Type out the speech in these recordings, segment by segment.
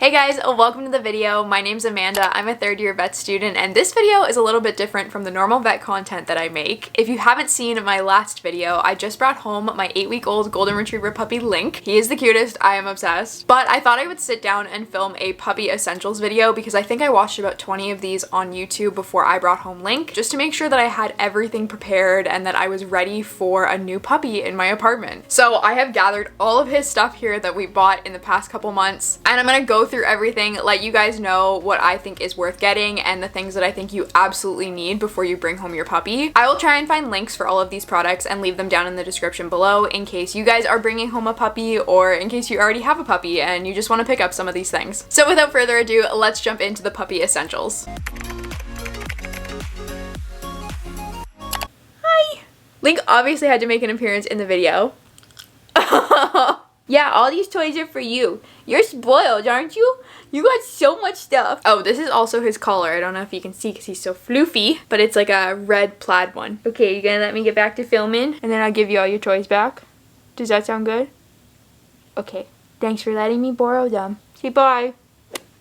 Hey guys, welcome to the video. My name's Amanda. I'm a third-year vet student, and this video is a little bit different from the normal vet content that I make. If you haven't seen my last video, I just brought home my 8-week-old golden retriever puppy Link. He is the cutest. I am obsessed. But I thought I would sit down and film a puppy essentials video because I think I watched about 20 of these on YouTube before I brought home Link, just to make sure that I had everything prepared and that I was ready for a new puppy in my apartment. So I have gathered all of his stuff here that we bought in the past couple months, and I'm gonna go through everything, let you guys know what I think is worth getting and the things that I think you absolutely need before you bring home your puppy. I will try and find links for all of these products and leave them down in the description below in case you guys are bringing home a puppy or in case you already have a puppy and you just want to pick up some of these things. So without further ado, let's jump into the puppy essentials. Hi! Link obviously had to make an appearance in the video. Yeah, all these toys are for you. You're spoiled, aren't you? You got so much stuff. Oh, this is also his collar. I don't know if you can see because he's so floofy, but it's like a red plaid one. Okay, you gonna let me get back to filming? And then I'll give you all your toys back? Does that sound good? Okay. Thanks for letting me borrow them. Say bye.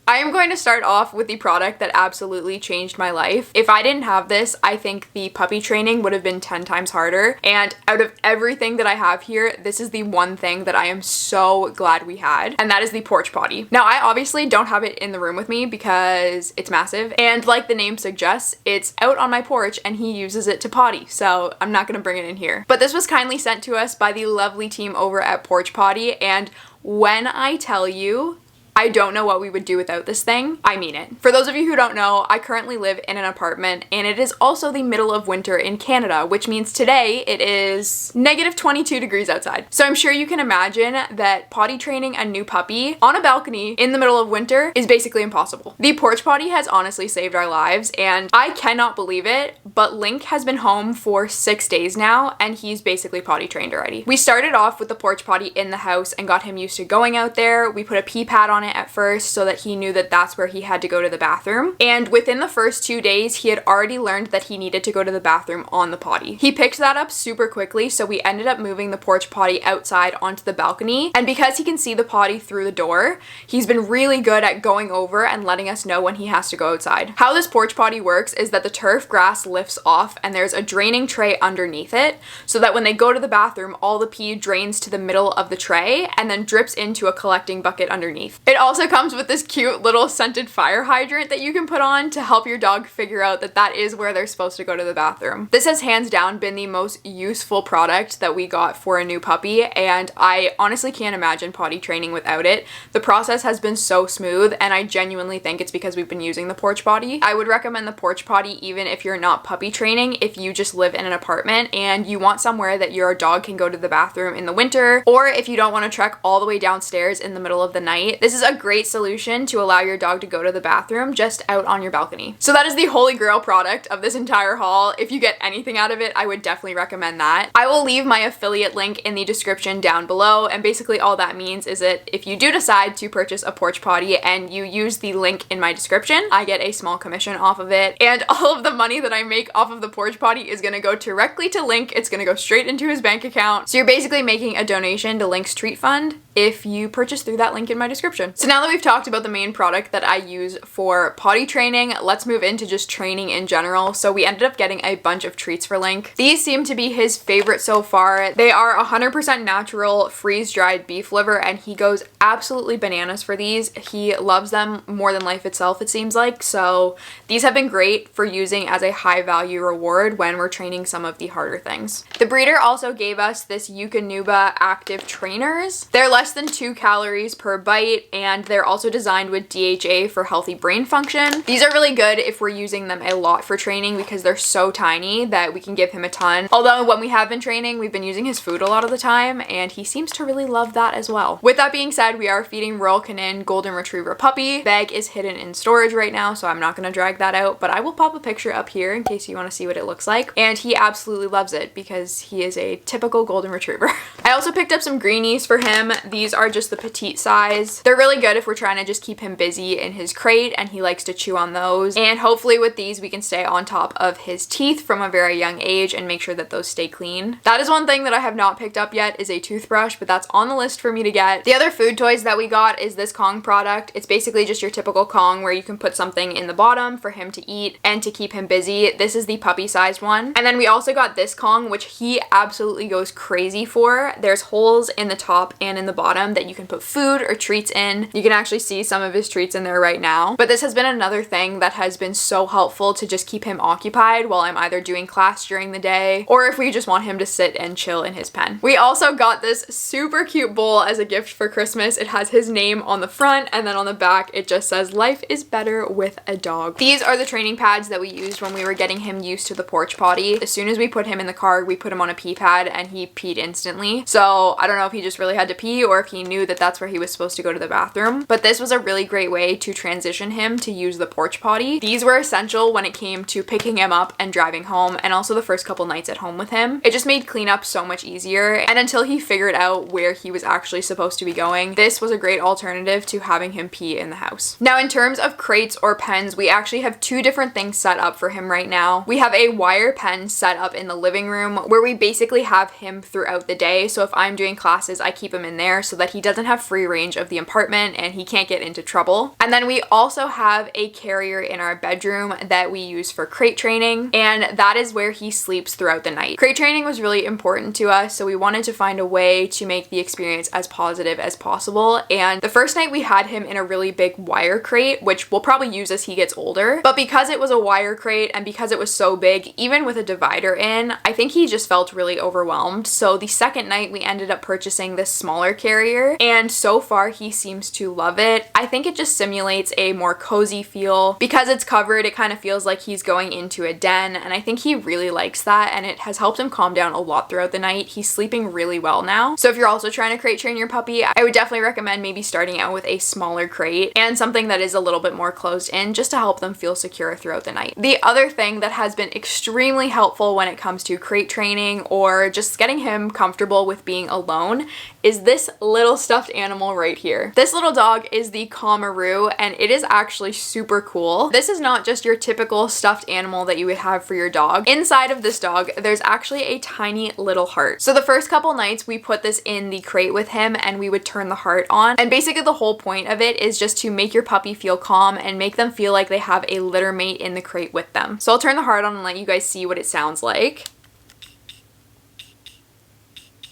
I am going to start off with the product that absolutely changed my life. If I didn't have this, I think the puppy training would have been 10 times harder. And out of everything that I have here, this is the one thing that I am so glad we had, and that is the porch potty. Now, I obviously don't have it in the room with me because it's massive, and like the name suggests, it's out on my porch and he uses it to potty, so I'm not gonna bring it in here. But this was kindly sent to us by the lovely team over at Porch Potty, and when I tell you, I don't know what we would do without this thing. I mean it. For those of you who don't know, I currently live in an apartment and it is also the middle of winter in Canada, which means today it is negative 22 degrees outside. So I'm sure you can imagine that potty training a new puppy on a balcony in the middle of winter is basically impossible. The porch potty has honestly saved our lives, and I cannot believe it, but Link has been home for 6 days now and he's basically potty trained already. We started off with the porch potty in the house and got him used to going out there. We put a pee pad on it at first so that he knew that that's where he had to go to the bathroom, and within the first 2 days he had already learned that he needed to go to the bathroom on the potty. He picked that up super quickly, so we ended up moving the porch potty outside onto the balcony, and because he can see the potty through the door, he's been really good at going over and letting us know when he has to go outside. How this porch potty works is that the turf grass lifts off and there's a draining tray underneath it, so that when they go to the bathroom, all the pee drains to the middle of the tray and then drips into a collecting bucket underneath. It also comes with this cute little scented fire hydrant that you can put on to help your dog figure out that that is where they're supposed to go to the bathroom. This has hands down been the most useful product that we got for a new puppy, and I honestly can't imagine potty training without it. The process has been so smooth, and I genuinely think it's because we've been using the porch potty. I would recommend the porch potty even if you're not puppy training, if you just live in an apartment and you want somewhere that your dog can go to the bathroom in the winter, or if you don't want to trek all the way downstairs in the middle of the night. This is a great solution to allow your dog to go to the bathroom just out on your balcony. So that is the holy grail product of this entire haul. If you get anything out of it, I would definitely recommend that. I will leave my affiliate link in the description down below, and basically all that means is that if you do decide to purchase a porch potty and you use the link in my description, I get a small commission off of it, and all of the money that I make off of the porch potty is gonna go directly to Link. It's gonna go straight into his bank account. So you're basically making a donation to Link's treat fund if you purchase through that link in my description. So now that we've talked about the main product that I use for potty training, let's move into just training in general. So we ended up getting a bunch of treats for Link. These seem to be his favorite so far. They are 100% natural freeze-dried beef liver, and he goes absolutely bananas for these. He loves them more than life itself, it seems like. So these have been great for using as a high value reward when we're training some of the harder things. The breeder also gave us this Eukanuba active trainers. They're less than 2 calories per bite, and they're also designed with DHA for healthy brain function. These are really good if we're using them a lot for training because they're so tiny that we can give him a ton. Although when we have been training, we've been using his food a lot of the time, and he seems to really love that as well. With that being said, we are feeding Royal Canin Golden Retriever Puppy. Bag is hidden in storage right now, so I'm not gonna drag that out, but I will pop a picture up here in case you want to see what it looks like. And he absolutely loves it because he is a typical Golden Retriever. I also picked up some greenies for him. These are just the petite size. They're really really good if we're trying to just keep him busy in his crate, and he likes to chew on those. And hopefully with these we can stay on top of his teeth from a very young age and make sure that those stay clean. That is one thing that I have not picked up yet, is a toothbrush, but that's on the list for me to get. The other food toys that we got is this Kong product. It's basically just your typical Kong where you can put something in the bottom for him to eat and to keep him busy. This is the puppy sized one. And then we also got this Kong, which he absolutely goes crazy for. There's holes in the top and in the bottom that you can put food or treats in. You can actually see some of his treats in there right now. But this has been another thing that has been so helpful to just keep him occupied while I'm either doing class during the day or if we just want him to sit and chill in his pen. We also got this super cute bowl as a gift for Christmas. It has his name on the front, and then on the back it just says life is better with a dog. These are the training pads that we used when we were getting him used to the porch potty. As soon as we put him in the car, we put him on a pee pad and he peed instantly. So I don't know if he just really had to pee or if he knew that that's where he was supposed to go to the bathroom, but this was a really great way to transition him to use the porch potty. These were essential when it came to picking him up and driving home, and also the first couple nights at home with him. It just made cleanup so much easier, and until he figured out where he was actually supposed to be going, this was a great alternative to having him pee in the house. Now in terms of crates or pens, we actually have two different things set up for him right now. We have a wire pen set up in the living room where we basically have him throughout the day. So if I'm doing classes, I keep him in there so that he doesn't have free range of the apartment and he can't get into trouble. And then we also have a carrier in our bedroom that we use for crate training, and that is where he sleeps throughout the night. Crate training was really important to us, so we wanted to find a way to make the experience as positive as possible. And the first night we had him in a really big wire crate, which we'll probably use as he gets older. But because it was a wire crate and because it was so big, even with a divider in, I think he just felt really overwhelmed. So the second night we ended up purchasing this smaller carrier, and so far he seems to love it. I think it just simulates a more cozy feel. Because it's covered, it kind of feels like he's going into a den, and I think he really likes that, and it has helped him calm down a lot throughout the night. He's sleeping really well now. So if you're also trying to crate train your puppy, I would definitely recommend maybe starting out with a smaller crate and something that is a little bit more closed in, just to help them feel secure throughout the night. The other thing that has been extremely helpful when it comes to crate training or just getting him comfortable with being alone is this little stuffed animal right here. This little dog is the Komaru, and it is actually super cool. This is not just your typical stuffed animal that you would have for your dog. Inside of this dog, there's actually a tiny little heart. So the first couple nights we put this in the crate with him and we would turn the heart on, and basically the whole point of it is just to make your puppy feel calm and make them feel like they have a litter mate in the crate with them. So I'll turn the heart on and let you guys see what it sounds like.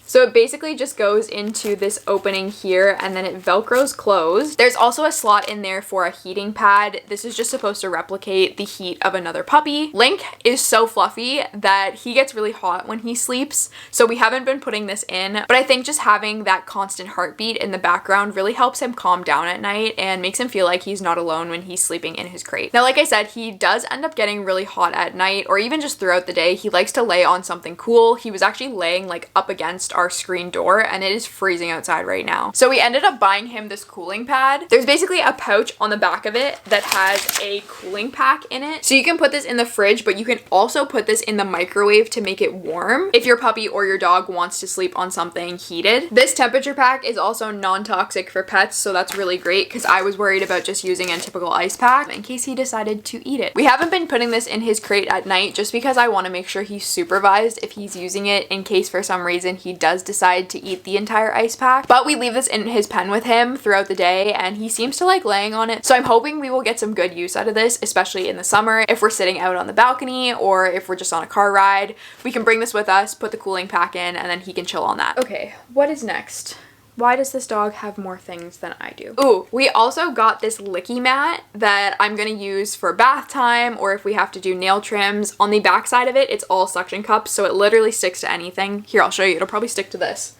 So it basically just goes into this opening here and then it velcros closed. There's also a slot in there for a heating pad. This is just supposed to replicate the heat of another puppy. Link is so fluffy that he gets really hot when he sleeps, so we haven't been putting this in, but I think just having that constant heartbeat in the background really helps him calm down at night and makes him feel like he's not alone when he's sleeping in his crate. Now, like I said, he does end up getting really hot at night or even just throughout the day. He likes to lay on something cool. He was actually laying like up against our screen door, and it is freezing outside right now. So we ended up buying him this cooling pad. There's basically a pouch on the back of it that has a cooling pack in it. So you can put this in the fridge, but you can also put this in the microwave to make it warm if your puppy or your dog wants to sleep on something heated. This temperature pack is also non-toxic for pets, so that's really great because I was worried about just using a typical ice pack in case he decided to eat it. We haven't been putting this in his crate at night just because I want to make sure he's supervised if he's using it in case for some reason he does decide to eat the entire ice pack. But we leave this in his pen with him throughout the day and he seems to like laying on it. So I'm hoping we will get some good use out of this, especially in the summer. If we're sitting out on the balcony or if we're just on a car ride, we can bring this with us, put the cooling pack in, and then he can chill on that. Okay, what is next? Why does this dog have more things than I do? Ooh, we also got this licky mat that I'm gonna use for bath time or if we have to do nail trims. On the back side of it, it's all suction cups, so it literally sticks to anything. Here, I'll show you. It'll probably stick to this.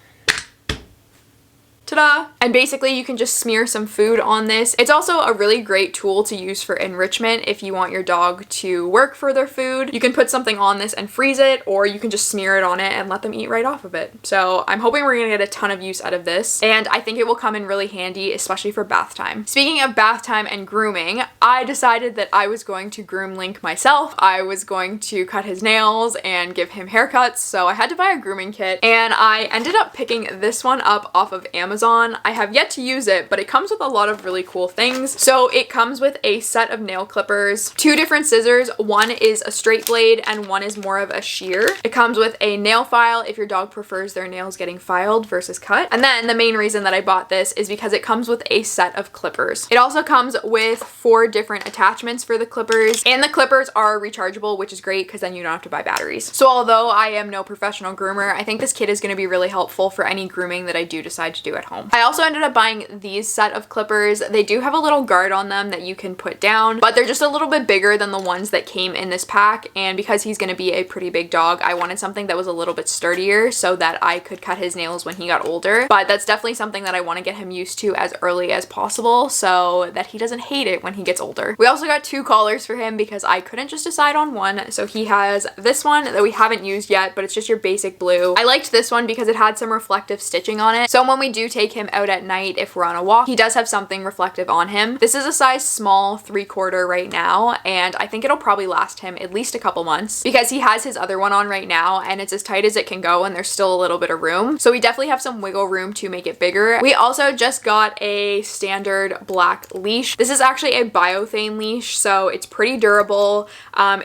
Ta-da! And basically you can just smear some food on this. It's also a really great tool to use for enrichment if you want your dog to work for their food. You can put something on this and freeze it, or you can just smear it on it and let them eat right off of it. So I'm hoping we're gonna get a ton of use out of this, and I think it will come in really handy, especially for bath time. Speaking of bath time and grooming, I decided that I was going to groom Link myself. I was going to cut his nails and give him haircuts, so I had to buy a grooming kit, and I ended up picking this one up off of Amazon. Amazon. I have yet to use it, but it comes with a lot of really cool things. So it comes with a set of nail clippers, 2 different scissors. One is a straight blade and one is more of a shear. It comes with a nail file if your dog prefers their nails getting filed versus cut. And then the main reason that I bought this is because it comes with a set of clippers. It also comes with 4 different attachments for the clippers, and the clippers are rechargeable, which is great because then you don't have to buy batteries. So although I am no professional groomer, I think this kit is going to be really helpful for any grooming that I do decide to do at home. I also ended up buying these set of clippers. They do have a little guard on them that you can put down, but they're just a little bit bigger than the ones that came in this pack, and because he's going to be a pretty big dog, I wanted something that was a little bit sturdier so that I could cut his nails when he got older. But that's definitely something that I want to get him used to as early as possible so that he doesn't hate it when he gets older. We also got 2 collars for him because I couldn't just decide on one. So he has this one that we haven't used yet, but it's just your basic blue. I liked this one because it had some reflective stitching on it. So when we do take him out at night, if we're on a walk, he does have something reflective on him. This is a size small 3/4 right now, and I think it'll probably last him at least a couple months because he has his other one on right now and it's as tight as it can go and there's still a little bit of room. So we definitely have some wiggle room to make it bigger. We also just got a standard black leash. This is actually a biothane leash, so it's pretty durable.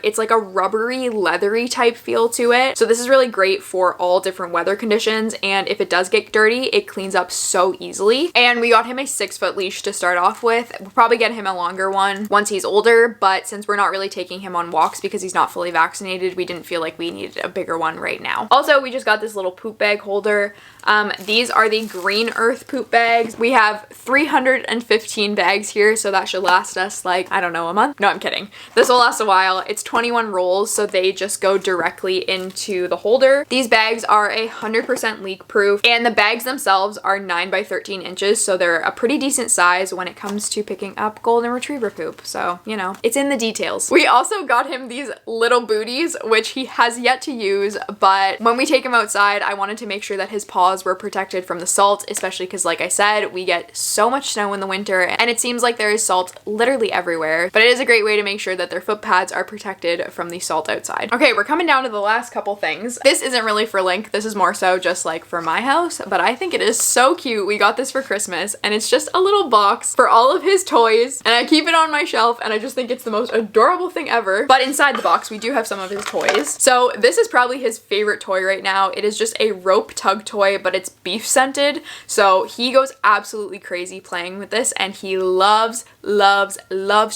It's like a rubbery, leathery type feel to it. So this is really great for all different weather conditions, and if it does get dirty, it cleans up so easily. And we got him a 6-foot leash to start off with. We'll probably get him a longer one once he's older, but since we're not really taking him on walks because he's not fully vaccinated, we didn't feel like we needed a bigger one right now. Also, we just got this little poop bag holder. These are the Green Earth poop bags. We have 315 bags here, so that should last us like, I don't know, a month? No, I'm kidding. This will last a while. It's 21 rolls, so they just go directly into the holder. These bags are 100% leak proof, and the bags themselves are 9 by 13 inches, so they're a pretty decent size when it comes to picking up golden retriever poop. So, you know, it's in the details. We also got him these little booties, which he has yet to use, but when we take him outside, I wanted to make sure that his paws were protected from the salt, especially because, like I said, we get so much snow in the winter and it seems like there is salt literally everywhere, but it is a great way to make sure that their foot pads are protected from the salt outside. Okay, we're coming down to the last couple things. This isn't really for Link, this is more so just like for my house, but I think it is so cute. We got this for Christmas and it's just a little box for all of his toys, and I keep it on my shelf and I just think it's the most adorable thing ever. But inside the box we do have some of his toys. So this is probably his favorite toy right now. It is just a rope tug toy, but it's beef scented, so he goes absolutely crazy playing with this and he loves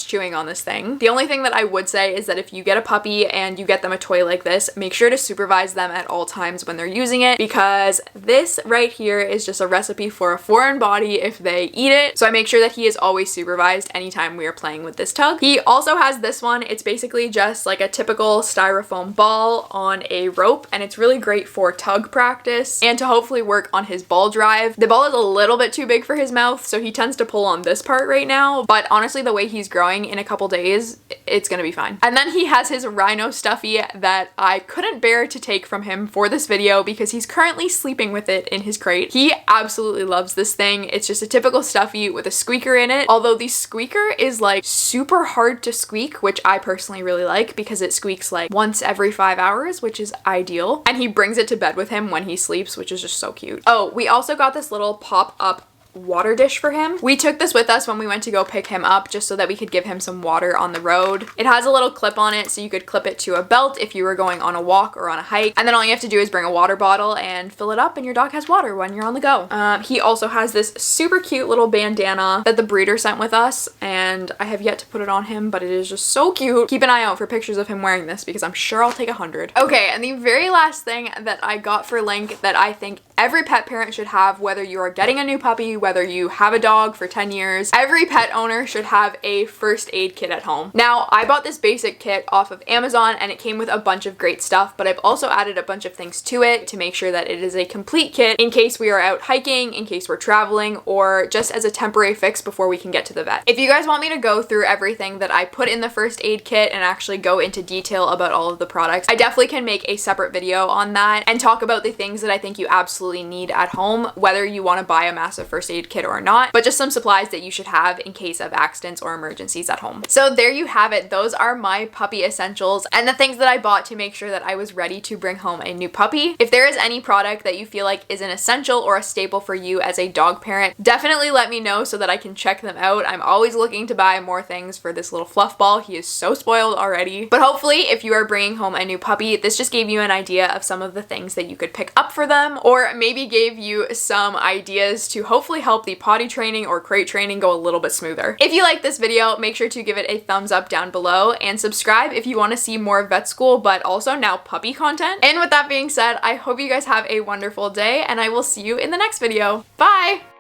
chewing on this thing. The only thing that I would say is that if you get a puppy and you get them a toy like this, make sure to supervise them at all times when they're using it, because this right here is just a recipe for a foreign body if they eat it. So I make sure that he is always supervised anytime we are playing with this tug. He also has this one. It's basically just like a typical styrofoam ball on a rope, and it's really great for tug practice and to hopefully work on his ball drive. The ball is a little bit too big for his mouth, so he tends to pull on this part right now, but honestly the way he's growing, in a couple days it's gonna be fine. And then he has his rhino stuffy that I couldn't bear to take from him for this video because he's currently sleeping with it in his crate. He absolutely loves this thing. It's just a typical stuffy with a squeaker in it, although the squeaker is like super hard to squeak, which I personally really like because it squeaks like once every 5 hours, which is ideal. And he brings it to bed with him when he sleeps, which is just so cute. Oh, we also got this little pop-up water dish for him. We took this with us when we went to go pick him up just so that we could give him some water on the road. It has a little clip on it so you could clip it to a belt if you were going on a walk or on a hike, and then all you have to do is bring a water bottle and fill it up and your dog has water when you're on the go. He also has this super cute little bandana that the breeder sent with us, and I have yet to put it on him, but it is just so cute. Keep an eye out for pictures of him wearing this because I'm sure I'll take 100. Okay, and the very last thing that I got for Link that I think every pet parent should have, whether you are getting a new puppy, whether you have a dog for 10 years, every pet owner should have a first aid kit at home. Now, I bought this basic kit off of Amazon and it came with a bunch of great stuff, but I've also added a bunch of things to it to make sure that it is a complete kit in case we are out hiking, in case we're traveling, or just as a temporary fix before we can get to the vet. If you guys want me to go through everything that I put in the first aid kit and actually go into detail about all of the products, I definitely can make a separate video on that and talk about the things that I think you absolutely absolutely need at home, whether you want to buy a massive first aid kit or not, but just some supplies that you should have in case of accidents or emergencies at home. So there you have it. Those are my puppy essentials and the things that I bought to make sure that I was ready to bring home a new puppy. If there is any product that you feel like is an essential or a staple for you as a dog parent, definitely let me know so that I can check them out. I'm always looking to buy more things for this little fluff ball. He is so spoiled already. But hopefully, if you are bringing home a new puppy, this just gave you an idea of some of the things that you could pick up for them, or maybe gave you some ideas to hopefully help the potty training or crate training go a little bit smoother. If you like this video, make sure to give it a thumbs up down below and subscribe if you want to see more vet school, but also now puppy content. And with that being said, I hope you guys have a wonderful day and I will see you in the next video. Bye!